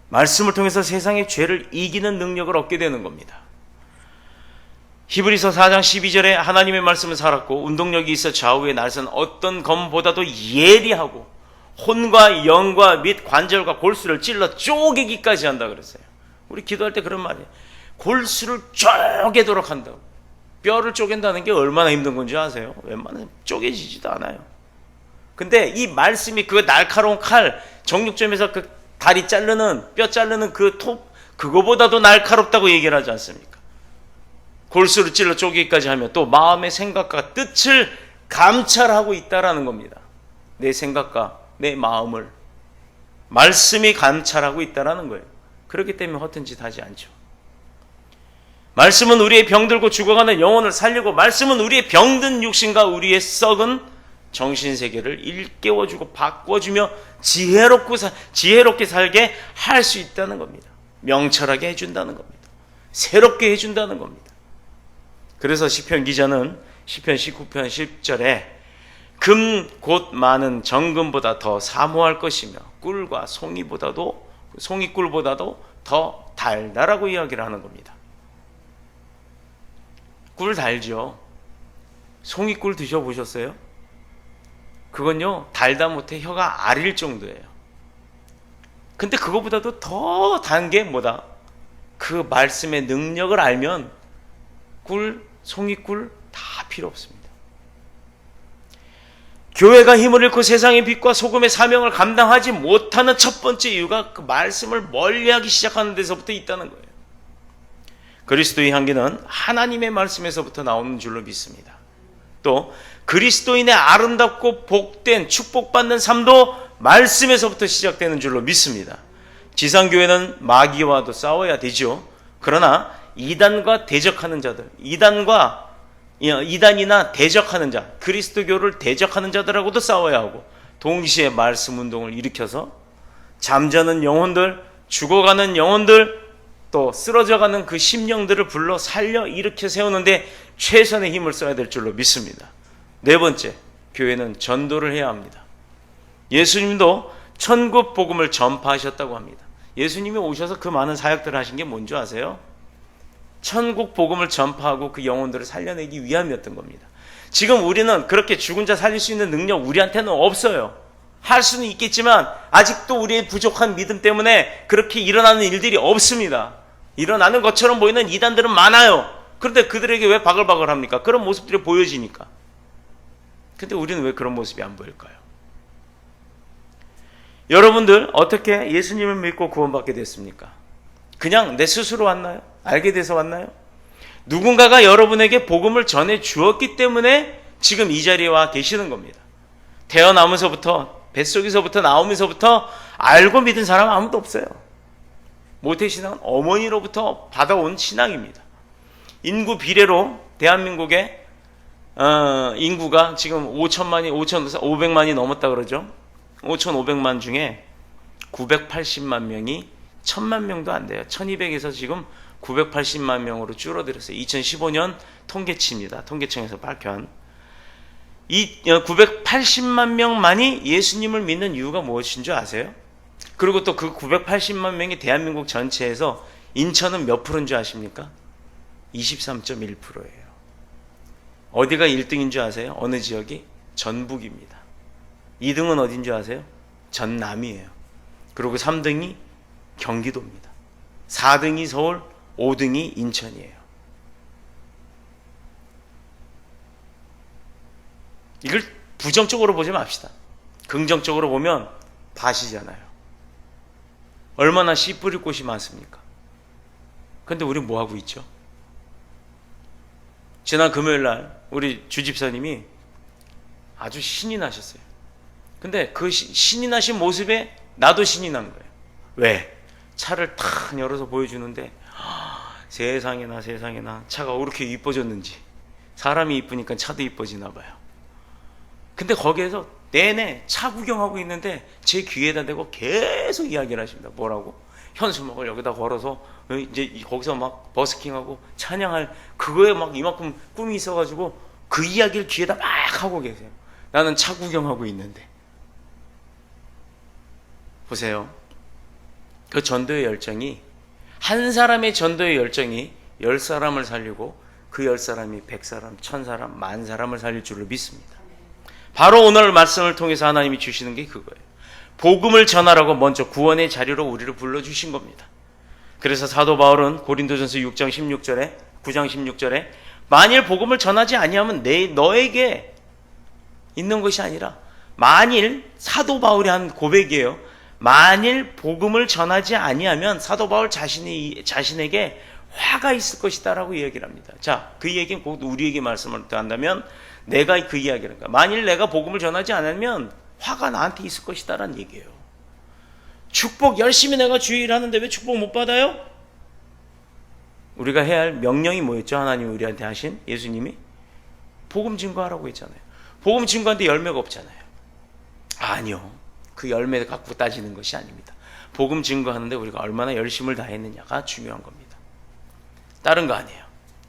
말씀을 통해서 세상의 죄를 이기는 능력을 얻게 되는 겁니다. 히브리서 4장 12절에 하나님의 말씀을 살았고 운동력이 있어 좌우에 날선 어떤 검보다도 예리하고 혼과 영과 및 관절과 골수를 찔러 쪼개기까지 한다 그랬어요. 우리 기도할 때 그런 말이에요. 골수를 쪼개도록 한다고. 뼈를 쪼갠다는 게 얼마나 힘든 건지 아세요? 웬만하면 쪼개지지도 않아요. 근데 이 말씀이 그 날카로운 칼, 정육점에서 그 다리 자르는, 뼈 자르는 그 톱, 그거보다도 날카롭다고 얘기를 하지 않습니까? 골수를 찔러 쪼개기까지 하면 또 마음의 생각과 뜻을 감찰하고 있다라는 겁니다. 내 생각과 내 마음을 말씀이 감찰하고 있다라는 거예요. 그렇기 때문에 허튼 짓 하지 않죠. 말씀은 우리의 병들고 죽어가는 영혼을 살리고, 말씀은 우리의 병든 육신과 우리의 썩은 정신세계를 일깨워주고 바꿔주며 지혜롭게 살게 할 수 있다는 겁니다. 명철하게 해준다는 겁니다. 새롭게 해준다는 겁니다. 그래서 시편 기자는 시편 19편 10절에 금 곧 많은 정금보다 더 사모할 것이며 꿀과 송이꿀보다도 더 달다라고 이야기를 하는 겁니다. 꿀 달죠. 송이꿀 드셔보셨어요? 그건요 달다 못해 혀가 아릴 정도예요. 근데 그거보다도 더 단 게 뭐다? 그 말씀의 능력을 알면 꿀, 송이꿀 다 필요 없습니다. 교회가 힘을 잃고 세상의 빛과 소금의 사명을 감당하지 못하는 첫 번째 이유가 그 말씀을 멀리하기 시작하는 데서부터 있다는 거예요. 그리스도의 향기는 하나님의 말씀에서부터 나오는 줄로 믿습니다. 또 그리스도인의 아름답고 복된 축복받는 삶도 말씀에서부터 시작되는 줄로 믿습니다. 지상교회는 마귀와도 싸워야 되죠. 그러나 이단과 대적하는 자들, 이단이나 대적하는 자, 그리스도교를 대적하는 자들하고도 싸워야 하고, 동시에 말씀 운동을 일으켜서 잠자는 영혼들, 죽어가는 영혼들, 또 쓰러져가는 그 심령들을 불러 살려 일으켜 세우는데 최선의 힘을 써야 될 줄로 믿습니다. 네 번째, 교회는 전도를 해야 합니다. 예수님도 천국 복음을 전파하셨다고 합니다. 예수님이 오셔서 그 많은 사역들을 하신 게 뭔지 아세요? 천국 복음을 전파하고 그 영혼들을 살려내기 위함이었던 겁니다. 지금 우리는 그렇게 죽은 자 살릴 수 있는 능력 우리한테는 없어요. 할 수는 있겠지만 아직도 우리의 부족한 믿음 때문에 그렇게 일어나는 일들이 없습니다. 일어나는 것처럼 보이는 이단들은 많아요. 그런데 그들에게 왜 바글바글 합니까? 그런 모습들이 보여지니까. 근데 우리는 왜 그런 모습이 안 보일까요? 여러분들 어떻게 예수님을 믿고 구원받게 됐습니까? 그냥 내 스스로 왔나요? 알게 돼서 왔나요? 누군가가 여러분에게 복음을 전해 주었기 때문에 지금 이 자리에 와 계시는 겁니다. 태어나면서부터, 뱃속에서부터 나오면서부터 알고 믿은 사람 아무도 없어요. 모태신앙은 어머니로부터 받아온 신앙입니다. 인구 비례로 대한민국의 인구가 지금 500만이 넘었다 그러죠. 5,500만 중에 980만 명이 1000만 명도 안 돼요. 1200에서 지금 980만 명으로 줄어들었어요. 2015년 통계치입니다. 통계청에서 발표한. 이 980만 명만이 예수님을 믿는 이유가 무엇인 줄 아세요? 그리고 또 그 980만 명이 대한민국 전체에서 인천은 몇 프로인 줄 아십니까? 23.1%예요. 어디가 1등인 줄 아세요? 어느 지역이? 전북입니다. 2등은 어딘 줄 아세요? 전남이에요. 그리고 3등이 경기도입니다. 4등이 서울, 5등이 인천이에요. 이걸 부정적으로 보지 맙시다. 긍정적으로 보면 밭이잖아요. 얼마나 씨 뿌릴 곳이 많습니까? 근데 우리 뭐 하고 있죠? 지난 금요일 날 우리 주집사님이 아주 신이 나셨어요. 근데 그 신이 나신 모습에 나도 신이 난 거예요. 왜? 차를 탁 열어서 보여주는데 세상에나 차가 왜 이렇게 이뻐졌는지. 사람이 이쁘니까 차도 이뻐지나 봐요. 근데 거기에서 내내 차 구경하고 있는데 제 귀에다 대고 계속 이야기를 하십니다. 뭐라고? 현수막을 여기다 걸어서 이제 거기서 막 버스킹하고 찬양할 그거에 막 이만큼 꿈이 있어가지고 그 이야기를 귀에다 막 하고 계세요. 나는 차 구경하고 있는데. 보세요. 그 전도의 열정이, 한 사람의 전도의 열정이 10사람을 살리고 그 10사람이 100사람, 1000사람, 10,000사람을 살릴 줄로 믿습니다. 바로 오늘 말씀을 통해서 하나님이 주시는 게 그거예요. 복음을 전하라고 먼저 구원의 자리로 우리를 불러주신 겁니다. 그래서 사도 바울은 고린도전서 6장 16절에 9장 16절에 만일 복음을 전하지 아니하면 너에게 있는 것이 아니라, 만일, 사도 바울이 한 고백이에요. 만일 복음을 전하지 아니하면 사도 바울 자신에게 화가 있을 것이다 라고 이야기를 합니다. 자, 그 얘기는 곧 우리에게 말씀을 한다면 내가 그 이야기를 합니다. 만일 내가 복음을 전하지 않으면 화가 나한테 있을 것이다 라는 얘기예요. 축복 열심히 내가 주의를 하는데 왜 축복 못 받아요? 우리가 해야 할 명령이 뭐였죠? 하나님이 우리한테 하신, 예수님이 복음 증거하라고 했잖아요. 복음 증거하는데 열매가 없잖아요. 아니요, 그 열매를 갖고 따지는 것이 아닙니다. 복음 증거하는데 우리가 얼마나 열심을 다했느냐가 중요한 겁니다. 다른 거 아니에요.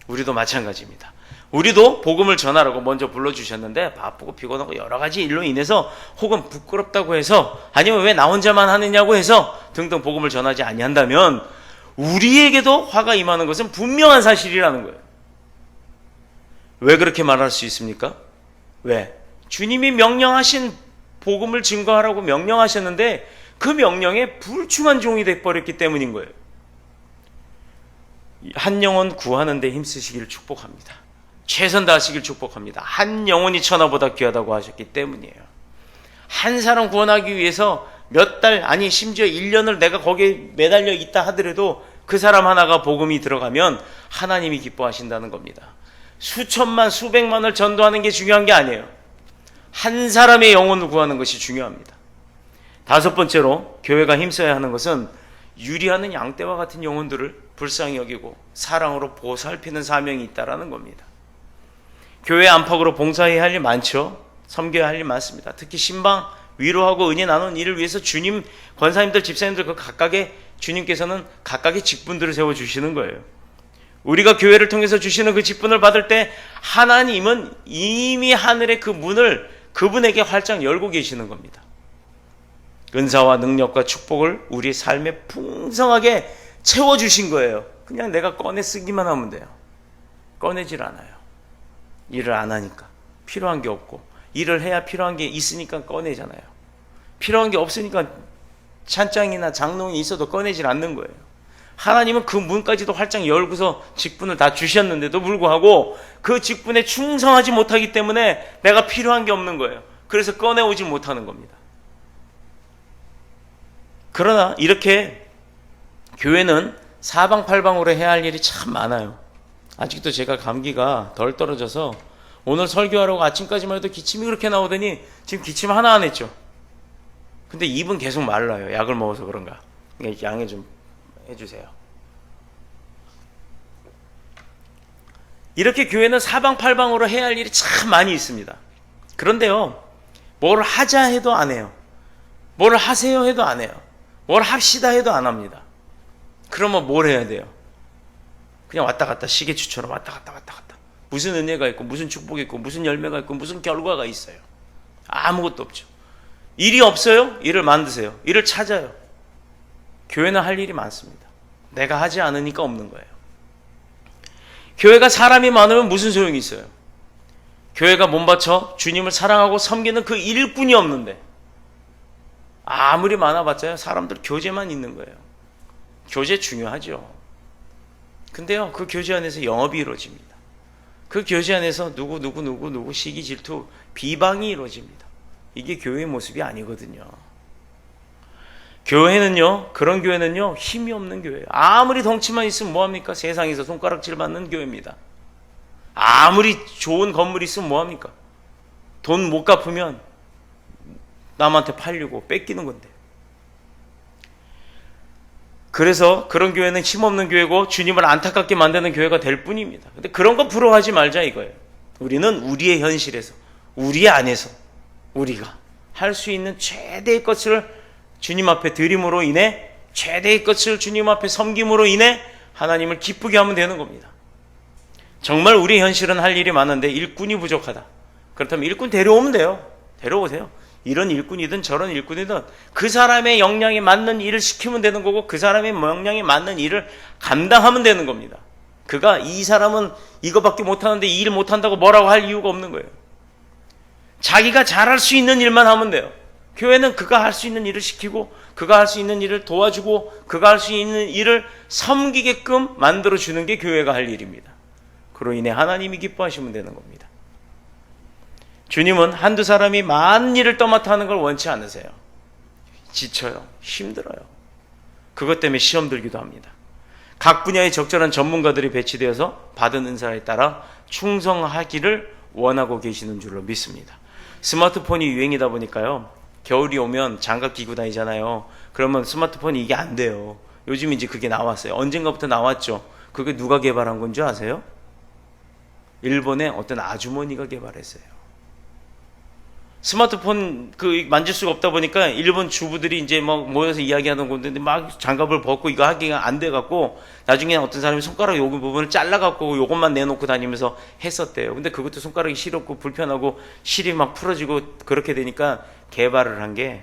우리도 마찬가지입니다. 우리도 복음을 전하라고 먼저 불러주셨는데 바쁘고 피곤하고 여러 가지 일로 인해서, 혹은 부끄럽다고 해서, 아니면 왜 나 혼자만 하느냐고 해서 등등 복음을 전하지 아니한다면 우리에게도 화가 임하는 것은 분명한 사실이라는 거예요. 왜 그렇게 말할 수 있습니까? 왜? 주님이 명령하신 복음을 증거하라고 명령하셨는데 그 명령에 불충한 종이 되어버렸기 때문인 거예요. 한 영혼 구하는 데 힘쓰시기를 축복합니다. 최선 다하시길 축복합니다. 한 영혼이 천하보다 귀하다고 하셨기 때문이에요. 한 사람 구원하기 위해서 몇 달, 아니 심지어 1년을 내가 거기에 매달려 있다 하더라도 그 사람 하나가 복음이 들어가면 하나님이 기뻐하신다는 겁니다. 수천만, 수백만을 전도하는 게 중요한 게 아니에요. 한 사람의 영혼을 구하는 것이 중요합니다. 다섯 번째로 교회가 힘써야 하는 것은 유리하는 양떼와 같은 영혼들을 불쌍히 여기고 사랑으로 보살피는 사명이 있다는 겁니다. 교회 안팎으로 봉사해야 할 일 많죠. 섬겨야 할 일 많습니다. 특히 신방, 위로하고 은혜 나누는 일을 위해서 주님, 권사님들, 집사님들 그 각각의 주님께서는 각각의 직분들을 세워주시는 거예요. 우리가 교회를 통해서 주시는 그 직분을 받을 때 하나님은 이미 하늘의 그 문을 그분에게 활짝 열고 계시는 겁니다. 은사와 능력과 축복을 우리 삶에 풍성하게 채워주신 거예요. 그냥 내가 꺼내 쓰기만 하면 돼요. 꺼내질 않아요. 일을 안 하니까. 필요한 게 없고, 일을 해야 필요한 게 있으니까 꺼내잖아요. 필요한 게 없으니까 찬장이나 장롱이 있어도 꺼내질 않는 거예요. 하나님은 그 문까지도 활짝 열고서 직분을 다 주셨는데도 불구하고 그 직분에 충성하지 못하기 때문에 내가 필요한 게 없는 거예요. 그래서 꺼내오질 못하는 겁니다. 그러나 이렇게 교회는 사방팔방으로 해야 할 일이 참 많아요. 아직도 제가 감기가 덜 떨어져서 오늘 설교하려고 아침까지만 해도 기침이 그렇게 나오더니 지금 기침 하나 안 했죠. 근데 입은 계속 말라요. 약을 먹어서 그런가. 그러니까 양해 좀 해주세요. 이렇게 교회는 사방팔방으로 해야 할 일이 참 많이 있습니다. 그런데요, 뭘 하자 해도 안 해요. 뭘 하세요 해도 안 해요. 뭘 합시다 해도 안 합니다. 그러면 뭘 해야 돼요? 그냥 왔다 갔다 시계추처럼 왔다 갔다. 무슨 은혜가 있고 무슨 축복이 있고 무슨 열매가 있고 무슨 결과가 있어요. 아무것도 없죠. 일이 없어요? 일을 만드세요. 일을 찾아요. 교회는 할 일이 많습니다. 내가 하지 않으니까 없는 거예요. 교회가 사람이 많으면 무슨 소용이 있어요? 교회가 몸바쳐 주님을 사랑하고 섬기는 그 일꾼이 없는데 아무리 많아봤자요, 사람들 교제만 있는 거예요. 교제 중요하죠. 근데요, 그 교제 안에서 영업이 이루어집니다. 그 교제 안에서 누구 시기 질투 비방이 이루어집니다. 이게 교회의 모습이 아니거든요. 교회는요, 그런 교회는요, 힘이 없는 교회예요. 아무리 덩치만 있으면 뭐합니까? 세상에서 손가락질 받는 교회입니다. 아무리 좋은 건물이 있으면 뭐합니까? 돈 못 갚으면 남한테 팔리고 뺏기는 건데. 그래서 그런 교회는 힘없는 교회고 주님을 안타깝게 만드는 교회가 될 뿐입니다. 근데 그런 거 부러워하지 말자 이거예요. 우리는 우리의 현실에서, 우리 안에서 우리가 할 수 있는 최대의 것을 주님 앞에 드림으로 인해, 최대의 것을 주님 앞에 섬김으로 인해 하나님을 기쁘게 하면 되는 겁니다. 정말 우리 현실은 할 일이 많은데 일꾼이 부족하다. 그렇다면 일꾼 데려오면 돼요. 데려오세요. 이런 일꾼이든 저런 일꾼이든 그 사람의 역량에 맞는 일을 시키면 되는 거고 그 사람의 역량에 맞는 일을 감당하면 되는 겁니다. 그가 이 사람은 이거밖에 못하는데 이 일 못한다고 뭐라고 할 이유가 없는 거예요. 자기가 잘할 수 있는 일만 하면 돼요. 교회는 그가 할 수 있는 일을 시키고 그가 할 수 있는 일을 도와주고 그가 할 수 있는 일을 섬기게끔 만들어주는 게 교회가 할 일입니다. 그로 인해 하나님이 기뻐하시면 되는 겁니다. 주님은 한두 사람이 많은 일을 떠맡아 하는 걸 원치 않으세요. 지쳐요. 힘들어요. 그것 때문에 시험 들기도 합니다. 각 분야의 적절한 전문가들이 배치되어서 받은 은사에 따라 충성하기를 원하고 계시는 줄로 믿습니다. 스마트폰이 유행이다 보니까요, 겨울이 오면 장갑 끼고 다니잖아요. 그러면 스마트폰이 이게 안 돼요. 요즘 이제 그게 나왔어요. 언젠가부터 나왔죠. 그게 누가 개발한 건 줄 아세요? 일본의 어떤 아주머니가 개발했어요. 스마트폰 만질 수가 없다 보니까 일본 주부들이 이제 막 모여서 이야기하는 건데 막 장갑을 벗고 이거 하기가 안 돼갖고 나중에 어떤 사람이 손가락 요 부분을 잘라갖고 요것만 내놓고 다니면서 했었대요. 근데 그것도 손가락이 시렵고 불편하고 실이 막 풀어지고 그렇게 되니까 개발을 한 게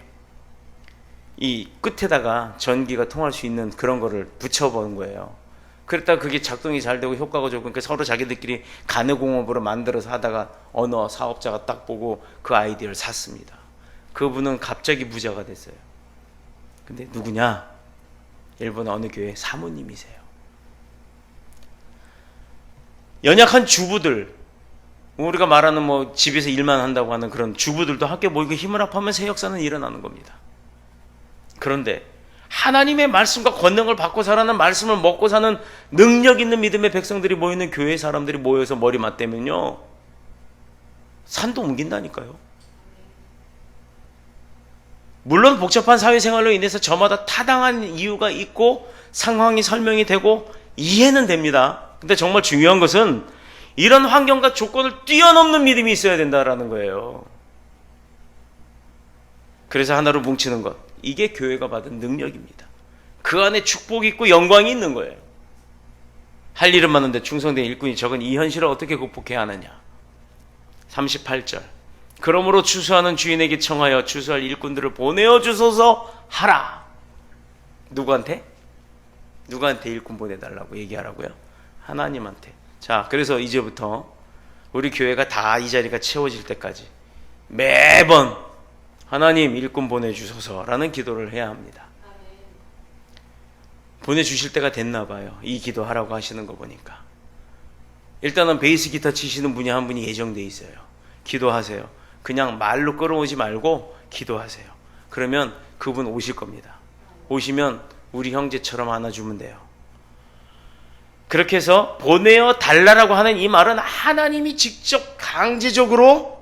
이 끝에다가 전기가 통할 수 있는 그런 거를 붙여본 거예요. 그랬다가 그게 작동이 잘 되고 효과가 좋고 그러니까 서로 자기들끼리 가내공업으로 만들어서 하다가 어느 사업자가 딱 보고 그 아이디어를 샀습니다. 그분은 갑자기 부자가 됐어요. 근데 누구냐? 일본 어느 교회 사모님이세요. 연약한 주부들, 우리가 말하는 뭐 집에서 일만 한다고 하는 그런 주부들도 함께 모이고 힘을 합하면 새 역사는 일어나는 겁니다. 그런데 하나님의 말씀과 권능을 받고 살아는 말씀을 먹고 사는 능력 있는 믿음의 백성들이 모이는 교회 사람들이 모여서 머리 맞대면요, 산도 옮긴다니까요. 물론 복잡한 사회생활로 인해서 저마다 타당한 이유가 있고 상황이 설명이 되고 이해는 됩니다. 근데 정말 중요한 것은 이런 환경과 조건을 뛰어넘는 믿음이 있어야 된다라는 거예요. 그래서 하나로 뭉치는 것, 이게 교회가 받은 능력입니다. 그 안에 축복이 있고 영광이 있는 거예요. 할 일은 많은데 충성된 일꾼이 적은 이 현실을 어떻게 극복해야 하느냐. 38절, 그러므로 추수하는 주인에게 청하여 추수할 일꾼들을 보내어 주소서 하라. 누구한테? 누구한테 일꾼 보내달라고 얘기하라고요? 하나님한테. 자, 그래서 이제부터 우리 교회가 다 이 자리가 채워질 때까지 매번 하나님 일꾼 보내주소서라는 기도를 해야 합니다. 보내주실 때가 됐나 봐요. 이 기도하라고 하시는 거 보니까. 일단은 베이스 기타 치시는 분이 한 분이 예정돼 있어요. 기도하세요. 그냥 말로 끌어오지 말고 기도하세요. 그러면 그분 오실 겁니다. 오시면 우리 형제처럼 안아주면 돼요. 그렇게 해서 보내어 달라라고 하는 이 말은 하나님이 직접 강제적으로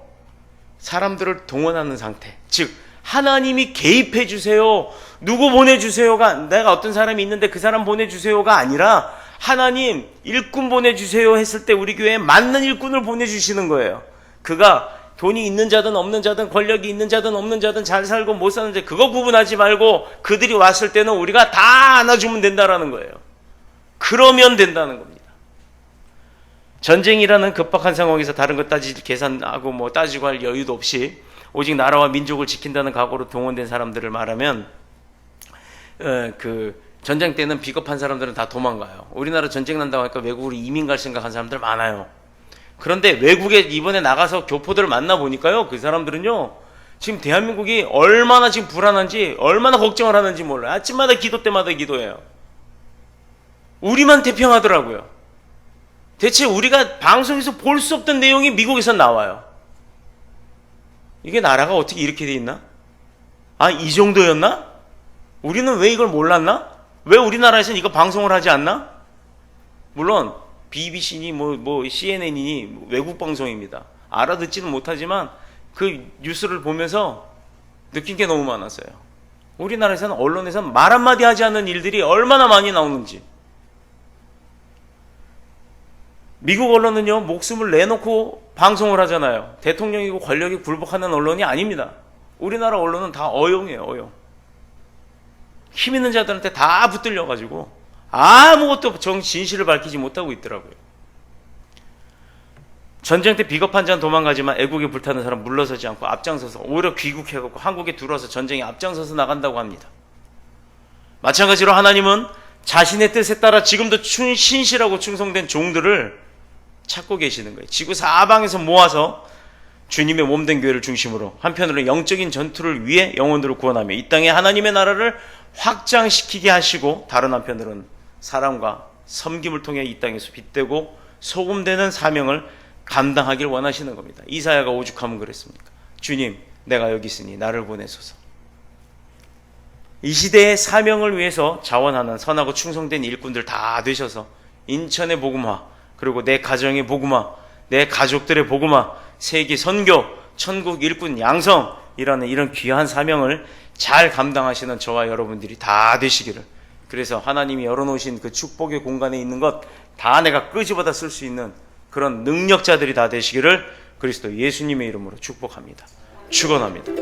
사람들을 동원하는 상태. 즉 하나님이 개입해 주세요, 누구 보내주세요가, 내가 어떤 사람이 있는데 그 사람 보내주세요가 아니라 하나님 일꾼 보내주세요 했을 때 우리 교회에 맞는 일꾼을 보내주시는 거예요. 그가 돈이 있는 자든 없는 자든 권력이 있는 자든 없는 자든 잘 살고 못 사는 자, 그거 구분하지 말고 그들이 왔을 때는 우리가 다 안아주면 된다라는 거예요. 그러면 된다는 겁니다. 전쟁이라는 급박한 상황에서 다른 것 계산하고 뭐 따지고 할 여유도 없이 오직 나라와 민족을 지킨다는 각오로 동원된 사람들을 말하면, 그 전쟁 때는 비겁한 사람들은 다 도망가요. 우리나라 전쟁 난다고 하니까 외국으로 이민 갈 생각한 사람들 많아요. 그런데 외국에 이번에 나가서 교포들을 만나보니까요, 그 사람들은요, 지금 대한민국이 얼마나 지금 불안한지, 얼마나 걱정을 하는지 몰라요. 아침마다 기도 때마다 기도해요. 우리만 태평하더라고요. 대체 우리가 방송에서 볼 수 없던 내용이 미국에서 나와요. 이게 나라가 어떻게 이렇게 돼 있나? 아, 이 정도였나? 우리는 왜 이걸 몰랐나? 왜 우리나라에서는 이거 방송을 하지 않나? 물론 BBC니 뭐 CNN이니 외국 방송입니다. 알아듣지는 못하지만 그 뉴스를 보면서 느낀 게 너무 많았어요. 우리나라에서는 언론에서는 말 한마디 하지 않는 일들이 얼마나 많이 나오는지. 미국 언론은요, 목숨을 내놓고 방송을 하잖아요. 대통령이고 권력이 굴복하는 언론이 아닙니다. 우리나라 언론은 다 어용이에요, 어용. 힘 있는 자들한테 다 붙들려가지고 아무것도 진실을 밝히지 못하고 있더라고요. 전쟁 때 비겁한 자는 도망가지만 애국에 불타는 사람 물러서지 않고 앞장서서 오히려 귀국해갖고 한국에 들어와서 전쟁에 앞장서서 나간다고 합니다. 마찬가지로 하나님은 자신의 뜻에 따라 지금도 신실하고 충성된 종들을 찾고 계시는 거예요. 지구 사방에서 모아서 주님의 몸된 교회를 중심으로 한편으로 영적인 전투를 위해 영혼들을 구원하며 이 땅에 하나님의 나라를 확장시키게 하시고, 다른 한편으로는 사랑과 섬김을 통해 이 땅에서 빛되고 소금되는 사명을 감당하길 원하시는 겁니다. 이사야가 오죽하면 그랬습니까? 주님, 내가 여기 있으니 나를 보내소서. 이 시대의 사명을 위해서 자원하는 선하고 충성된 일꾼들 다 되셔서 인천의 복음화, 그리고 내 가정의 복음화, 내 가족들의 복음화, 세계 선교, 천국 일꾼 양성이라는 이런 귀한 사명을 잘 감당하시는 저와 여러분들이 다 되시기를, 그래서 하나님이 열어놓으신 그 축복의 공간에 있는 것 다 내가 끄집어다 쓸 수 있는 그런 능력자들이 다 되시기를 그리스도 예수님의 이름으로 축복합니다. 축원합니다.